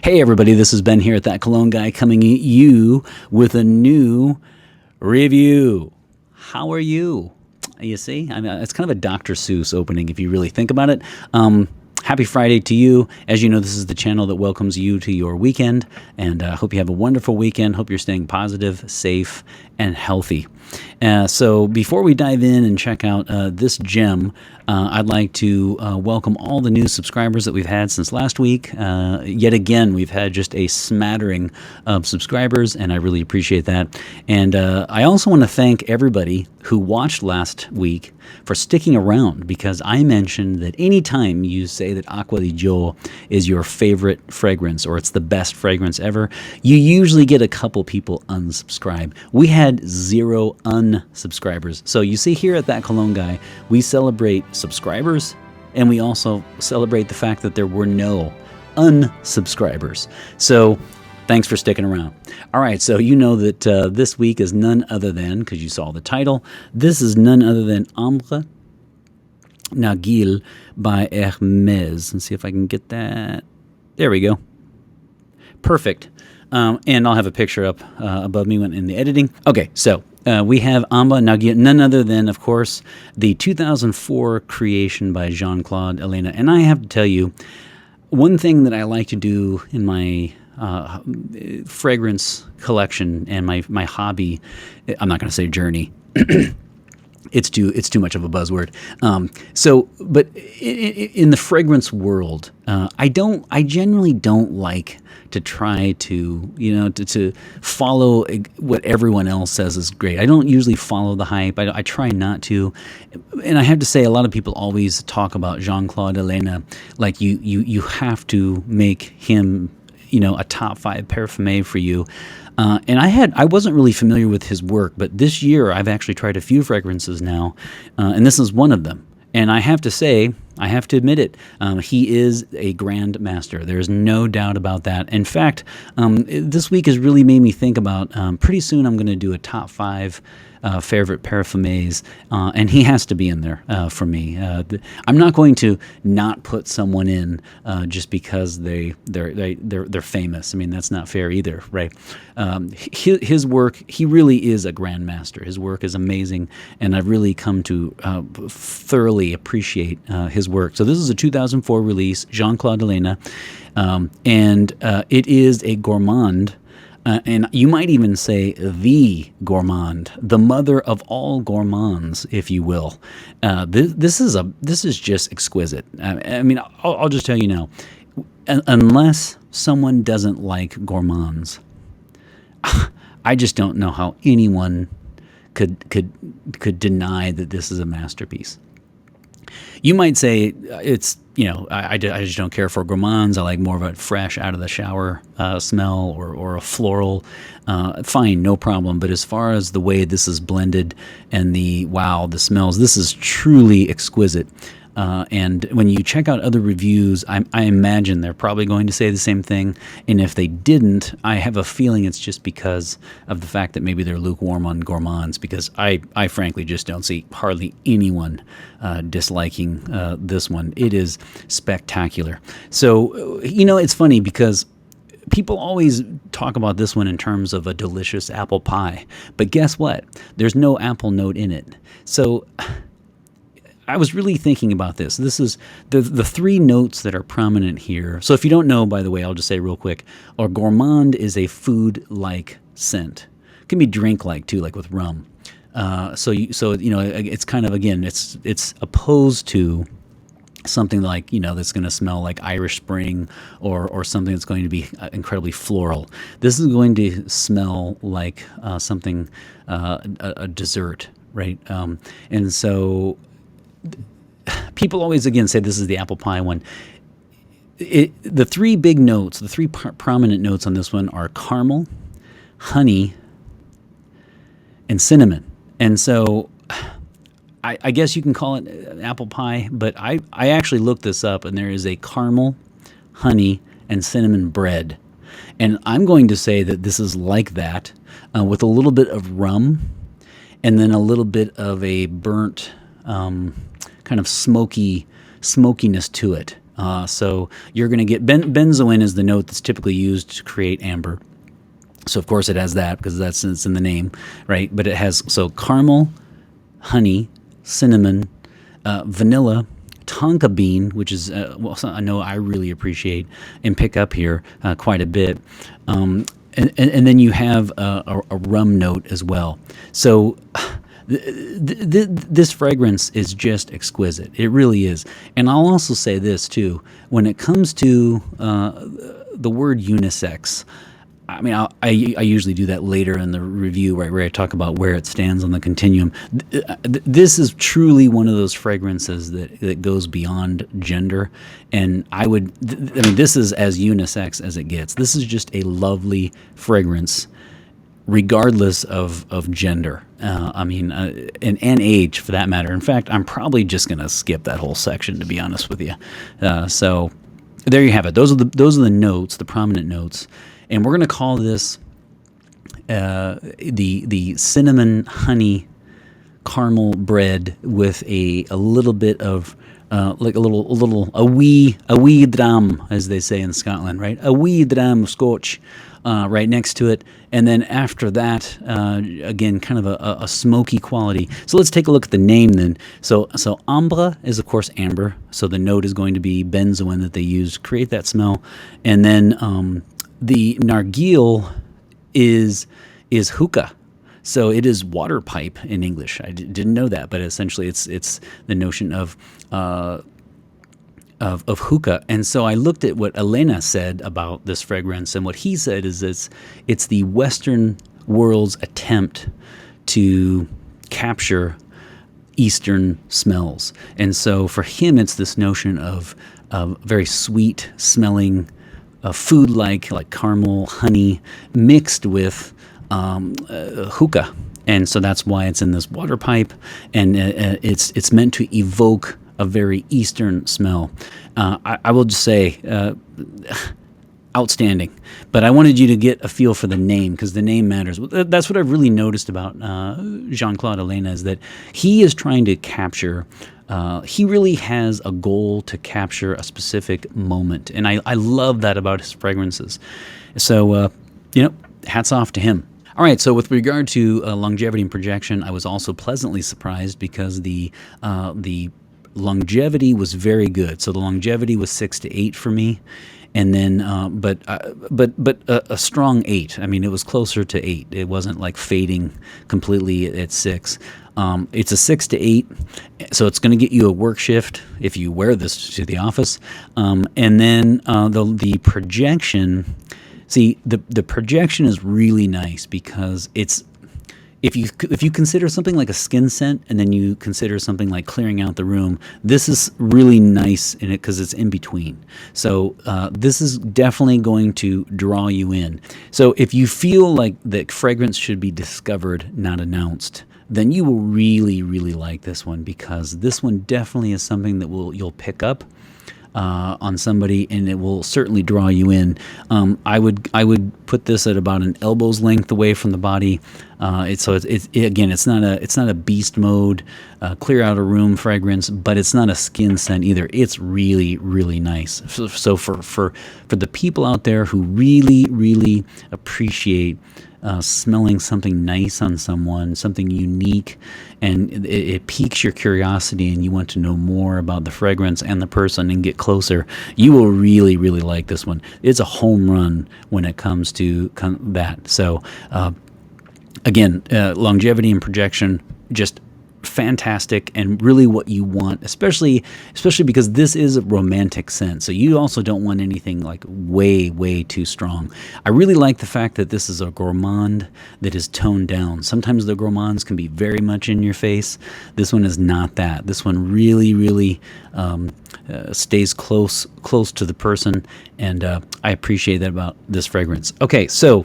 Hey everybody, this is Ben here at That Cologne Guy coming at you with a new review. How are you? You see, I mean, it's kind of a Dr. Seuss opening if you really think about it. Happy Friday to you. As you know, this is the channel that welcomes you to your weekend, and I hope you have a wonderful weekend. Hope you're staying positive, safe, and healthy. So before we dive in and check out this gem, I'd like to welcome all the new subscribers that we've had since last week. Yet again, we've had just a smattering of subscribers, and I really appreciate that. And I also want to thank everybody who watched last week for sticking around, because I mentioned that anytime you say that Acqua di Gio is your favorite fragrance or it's the best fragrance ever, you usually get a couple people unsubscribe. We had 0 unsubscribers. So you see here at That Cologne Guy, we celebrate subscribers, and we also celebrate the fact that there were no unsubscribers. So thanks for sticking around. All right, so you know that this week is none other than, because you saw the title, this is none other than Ambre Narguilé by Hermès. Let's see if I can get that. There we go. Perfect. And I'll have a picture up above me when in the editing. Okay, so we have Ambre Narguilé, none other than, of course, the 2004 creation by Jean-Claude Ellena. And I have to tell you, one thing that I like to do in my fragrance collection and my hobby, I'm not going to say journey. It's too much of a buzzword. But in the fragrance world, I generally don't like to try to follow what everyone else says is great. I don't usually follow the hype. I try not to. And I have to say, a lot of people always talk about Jean-Claude Ellena like you have to make him a top 5 parfumé for you. And I wasn't really familiar with his work, but this year I've actually tried a few fragrances now, and this is one of them. And I have to say, I have to admit it, he is a grand master. There's no doubt about that. In fact, this week has really made me think about, pretty soon I'm going to do a top 5 favorite parfumés, and he has to be in there for me. I'm not going to not put someone in just because they're famous. I mean, that's not fair either, right? His work, he really is a grandmaster. His work is amazing, and I've really come to thoroughly appreciate his work. So this is a 2004 release, Jean-Claude Ellena, and it is a gourmand. And you might even say the gourmand, the mother of all gourmands, if you will. This is just exquisite. I mean, I'll just tell you now, unless someone doesn't like gourmands, I just don't know how anyone could deny that this is a masterpiece. You might say it's, I just don't care for gourmands. I like more of a fresh, out of the shower smell or a floral. Fine, no problem. But as far as the way this is blended and the smells, this is truly exquisite. And when you check out other reviews, I imagine they're probably going to say the same thing. And if they didn't, I have a feeling it's just because of the fact that maybe they're lukewarm on gourmands, because I frankly just don't see hardly anyone disliking this one. It is spectacular. So, it's funny because people always talk about this one in terms of a delicious apple pie. But guess what? There's no apple note in it. So I was really thinking about this. This is the 3 notes that are prominent here. So if you don't know, by the way, I'll just say real quick, a gourmand is a food-like scent. It can be drink-like too, like with rum. So it's kind of, again, it's opposed to something like, that's going to smell like Irish Spring or something that's going to be incredibly floral. This is going to smell like something, a dessert, right? And so people always, again, say this is the apple pie one. The 3 big notes, the 3 prominent notes on this one are caramel, honey, and cinnamon. And so I guess you can call it apple pie, but I actually looked this up, and there is a caramel, honey, and cinnamon bread. And I'm going to say that this is like that, with a little bit of rum, and then a little bit of a burnt kind of smokiness to it. So you're going to get benzoin is the note that's typically used to create amber. So of course it has that because it's in the name, right? But it has caramel, honey, cinnamon, vanilla, tonka bean, which is I know I really appreciate and pick up here quite a bit. And then you have a rum note as well. So this fragrance is just exquisite. It really is. And I'll also say this too. When it comes to the word unisex, I mean, I usually do that later in the review, right, where I talk about where it stands on the continuum. This is truly one of those fragrances that goes beyond gender, and I mean, this is as unisex as it gets. This is just a lovely fragrance, regardless of gender. And age for that matter. In fact, I'm probably just going to skip that whole section, to be honest with you. So there you have it. Those are the notes, the prominent notes. And we're going to call this the cinnamon honey caramel bread with a little bit of like a wee dram, as they say in Scotland, right? A wee dram of scotch right next to it, and then after that, again, kind of a smoky quality. So let's take a look at the name then. So ambre is of course amber. So the note is going to be benzoin that they use to create that smell, and then the nargile is hookah. So it is water pipe in English. I didn't know that, but essentially it's the notion of hookah. And so I looked at what Ellena said about this fragrance, and what he said is it's the Western world's attempt to capture Eastern smells. And so for him, it's this notion of very sweet smelling food like caramel, honey, mixed with hookah. And so that's why it's in this water pipe, and it's meant to evoke a very Eastern smell. I will just say, outstanding. But I wanted you to get a feel for the name, because the name matters. That's what I've really noticed about Jean-Claude Ellena, is that he is trying to capture. He really has a goal to capture a specific moment, and I love that about his fragrances. So, hats off to him. All right, so with regard to longevity and projection, I was also pleasantly surprised because the longevity was very good. So the longevity was 6 to 8 for me, and then but a strong 8. I mean, it was closer to 8. It wasn't like fading completely at 6. It's a 6 to 8, so it's going to get you a work shift if you wear this to the office. And then the projection. See, the projection is really nice because it's if you consider something like a skin scent, and then you consider something like clearing out the room, this is really nice in it because it's in between. So this is definitely going to draw you in. So if you feel like that fragrance should be discovered, not announced, then you will really, really like this one, because this one definitely is something that you'll pick up on somebody, and it will certainly draw you in. I would put this at about an elbow's length away from the body. It's not a beast mode, clear out a room fragrance, but it's not a skin scent either. It's really, really nice. So for the people out there who really, really appreciate smelling something nice on someone, something unique, and it piques your curiosity, and you want to know more about the fragrance and the person and get closer, you will really, really like this one. It's a home run when it comes to that. So again, longevity and projection, just fantastic, and really what you want, especially because this is a romantic scent, so you also don't want anything like way too strong. I really like the fact that this is a gourmand that is toned down. Sometimes the gourmands can be very much in your face. This one is not that. This one really stays close to the person, and I appreciate that about this fragrance. Okay, so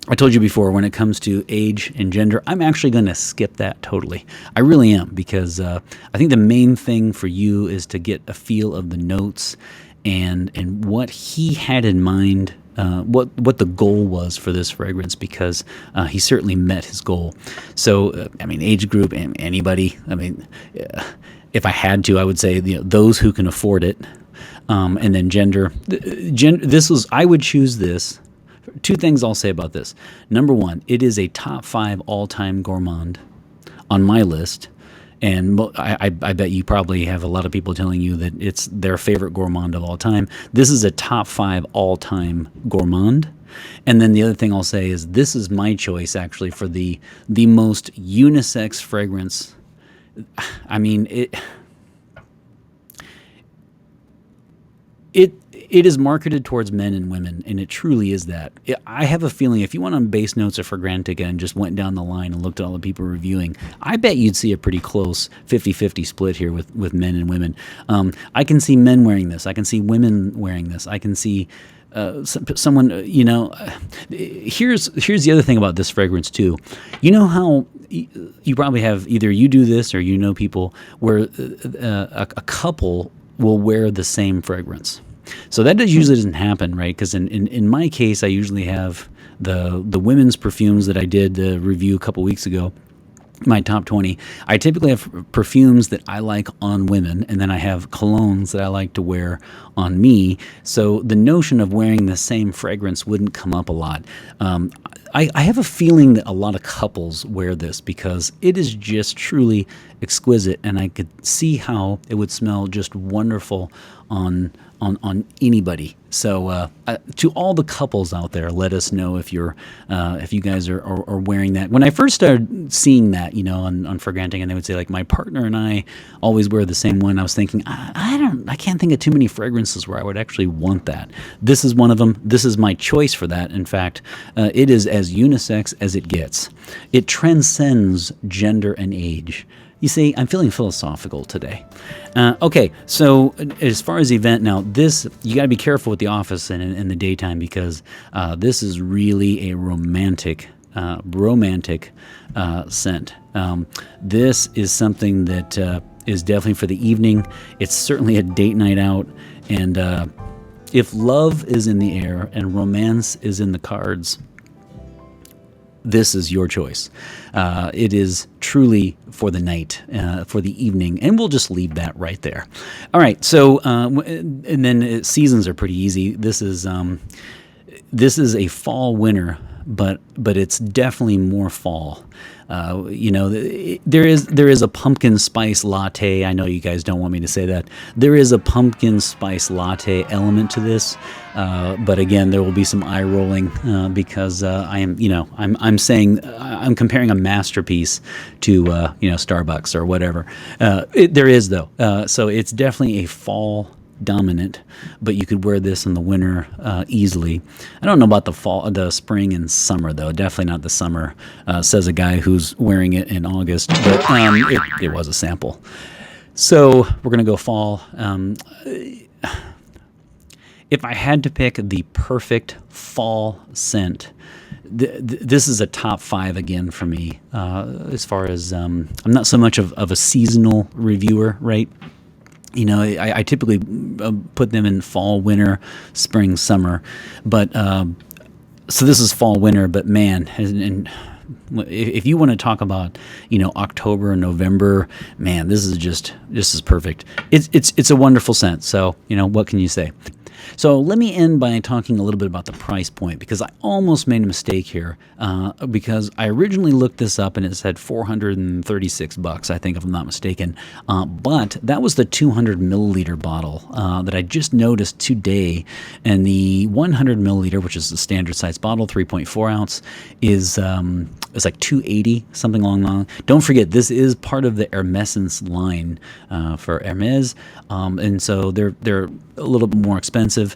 I told you before, when it comes to age and gender, I'm actually going to skip that totally. I really am, because I think the main thing for you is to get a feel of the notes and what he had in mind, what the goal was for this fragrance, because he certainly met his goal. So, age group, anybody. If I had to, I would say those who can afford it. And then gender. I would choose this. Two things I'll say about this. Number one, it is a top 5 all-time gourmand on my list. And I bet you probably have a lot of people telling you that it's their favorite gourmand of all time. This is a top 5 all-time gourmand. And then the other thing I'll say is this is my choice actually for the most unisex fragrance. I mean, it is marketed towards men and women, and it truly is that. I have a feeling if you went on Base Notes or Fragrantica and just went down the line and looked at all the people reviewing, I bet you'd see a pretty close 50-50 split here with men and women. I can see men wearing this. I can see women wearing this. I can see someone, here's the other thing about this fragrance too. You know how you probably have, either you do this or you know people where a couple will wear the same fragrance. So that usually doesn't happen, right? Because in my case, I usually have the women's perfumes that I did the review a couple weeks ago, my top 20. I typically have perfumes that I like on women, and then I have colognes that I like to wear on me. So the notion of wearing the same fragrance wouldn't come up a lot. I have a feeling that a lot of couples wear this because it is just truly exquisite, and I could see how it would smell just wonderful on anybody. So to all the couples out there, let us know if you guys are wearing that. When I first started seeing that, on Fragrantica, and they would say like my partner and I always wear the same one, I was thinking I can't think of too many fragrances where I would actually want that. This is one of them. This is my choice for that. In fact, it is as unisex as it gets. It transcends gender and age. You see, I'm feeling philosophical today. Okay, so as far as event, now this, you got to be careful with the office and in the daytime because this is really a romantic scent. This is something that is definitely for the evening. It's certainly a date night out. And if love is in the air and romance is in the cards, this is your choice. It is truly for the night, for the evening, and we'll just leave that right there. All right, so and then seasons are pretty easy. This is a fall winter, but it's definitely more fall. There is a pumpkin spice latte. I know you guys don't want me to say that. There is a pumpkin spice latte element to this, but again, there will be some eye rolling because I'm saying I'm comparing a masterpiece to Starbucks or whatever. There is though, so it's definitely a fall dominant, but you could wear this in the winter easily. I don't know about the spring and summer though. Definitely not the summer, says a guy who's wearing it in August, but it was a sample. So we're gonna go fall. If I had to pick the perfect fall scent, this is a top 5 again for me. As far as I'm not so much of a seasonal reviewer, right? I typically put them in fall, winter, spring, summer, but so this is fall, winter. But man, and if you want to talk about October, November, man, this is perfect. It's a wonderful scent. So what can you say? So let me end by talking a little bit about the price point, because I almost made a mistake here because I originally looked this up and it said $436, I think, if I'm not mistaken. But that was the 200 milliliter bottle that I just noticed today. And the 100 milliliter, which is the standard size bottle, 3.4 ounce, is it's like $280, something along the line. Don't forget, this is part of the Hermessence line for Hermès, and so they're a little bit more expensive.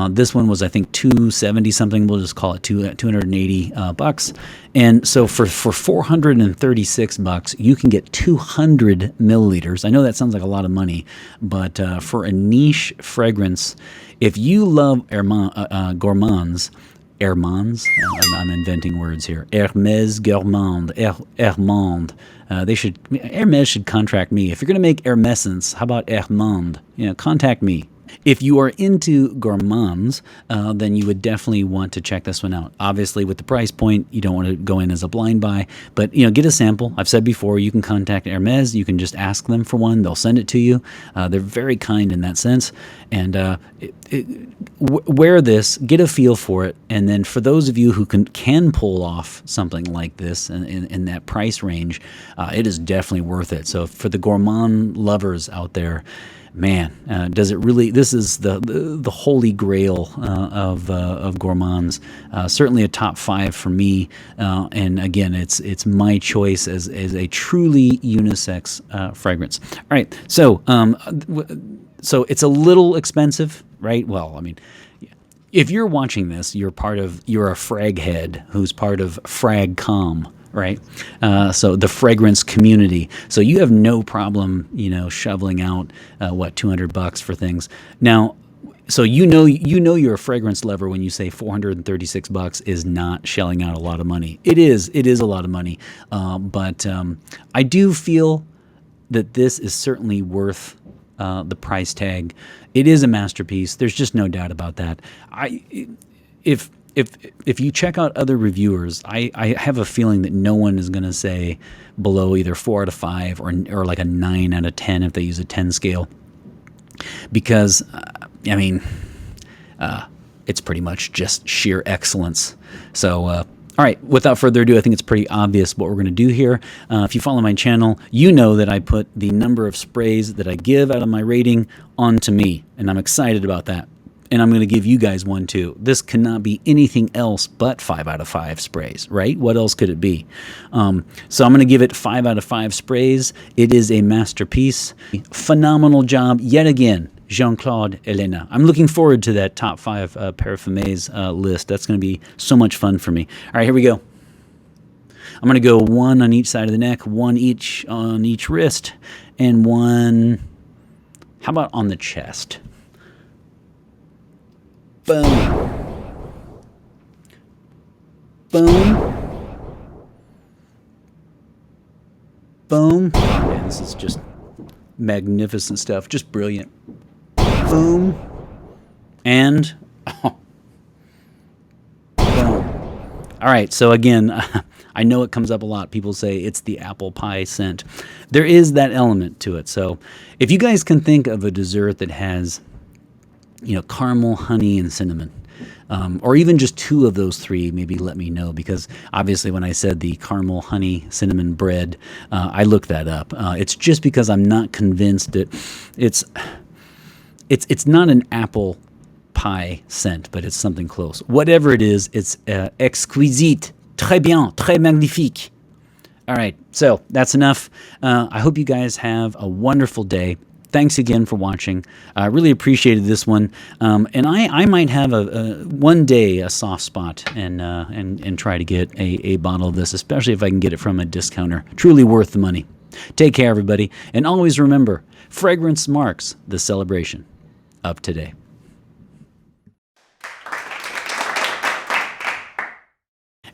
This one was, I think, $270 something. We'll just call it $280. And so for $436, you can get 200 milliliters. I know that sounds like a lot of money, but for a niche fragrance, if you love gourmands, Hermans, I'm inventing words here. Hermès gourmand, Hermand. Hermès should contract me. If you're going to make Hermessence, how about Hermand? Contact me. If you are into gourmands, then you would definitely want to check this one out. Obviously, with the price point, you don't want to go in as a blind buy, but get a sample. I've said before, you can contact Hermès. You can just ask them for one. They'll send it to you. They're very kind in that sense. And wear this, get a feel for it, and then for those of you who can pull off something like this in that price range, it is definitely worth it. So for the gourmand lovers out there, man, does it really? This is the holy grail of gourmands. Certainly a top 5 for me. And again, it's my choice as a truly unisex fragrance. All right, so it's a little expensive, right? Well, I mean, if you're watching this, you're a frag head who's part of Fragcom. Right, so the fragrance community. So you have no problem, shoveling out $200 for things. Now, so you're a fragrance lover when you say $436 is not shelling out a lot of money. It is a lot of money, but I do feel that this is certainly worth the price tag. It is a masterpiece. There's just no doubt about that. If you check out other reviewers, I have a feeling that no one is going to say below either 4 out of 5 or like a 9 out of 10 if they use a 10 scale, because it's pretty much just sheer excellence. So all right, without further ado, I think it's pretty obvious what we're going to do here. If you follow my channel, you know that I put the number of sprays that I give out of my rating onto me, and I'm excited about that. And I'm going to give you guys one too. This cannot be anything else but 5 out of 5 sprays, right? What else could it be? So I'm going to give it 5 out of 5 sprays. It is a masterpiece. Phenomenal job yet again, Jean-Claude Ellena. I'm looking forward to that top 5 parfumés list. That's going to be so much fun for me. All right, here we go. I'm going to go 1 on each side of the neck, 1 each on each wrist, and 1, how about on the chest? Boom. Boom. Boom. Man, this is just magnificent stuff. Just brilliant. Boom. And boom. All right, so again, I know it comes up a lot. People say it's the apple pie scent. There is that element to it. So if you guys can think of a dessert that has caramel, honey, and cinnamon, or even just 2 of those 3, maybe let me know, because obviously when I said the caramel, honey, cinnamon bread, I looked that up. It's just because I'm not convinced that it's not an apple pie scent, but it's something close. Whatever it is, it's exquisite, très bien, très magnifique. All right, so that's enough. I hope you guys have a wonderful day. Thanks again for watching. I really appreciated this one, and I might have one day a soft spot and try to get a bottle of this, especially if I can get it from a discounter. Truly worth the money. Take care, everybody, and always remember, fragrance marks the celebration of today.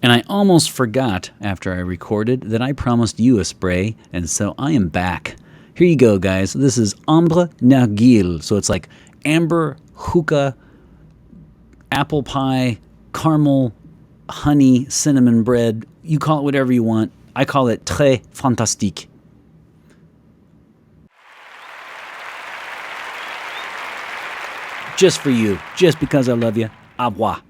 And I almost forgot after I recorded that I promised you a spray, and so I am back. Here you go, guys. This is Ambre Narguilé. So it's like amber, hookah, apple pie, caramel, honey, cinnamon bread. You call it whatever you want. I call it très fantastique. Just for you. Just because I love you. Au revoir.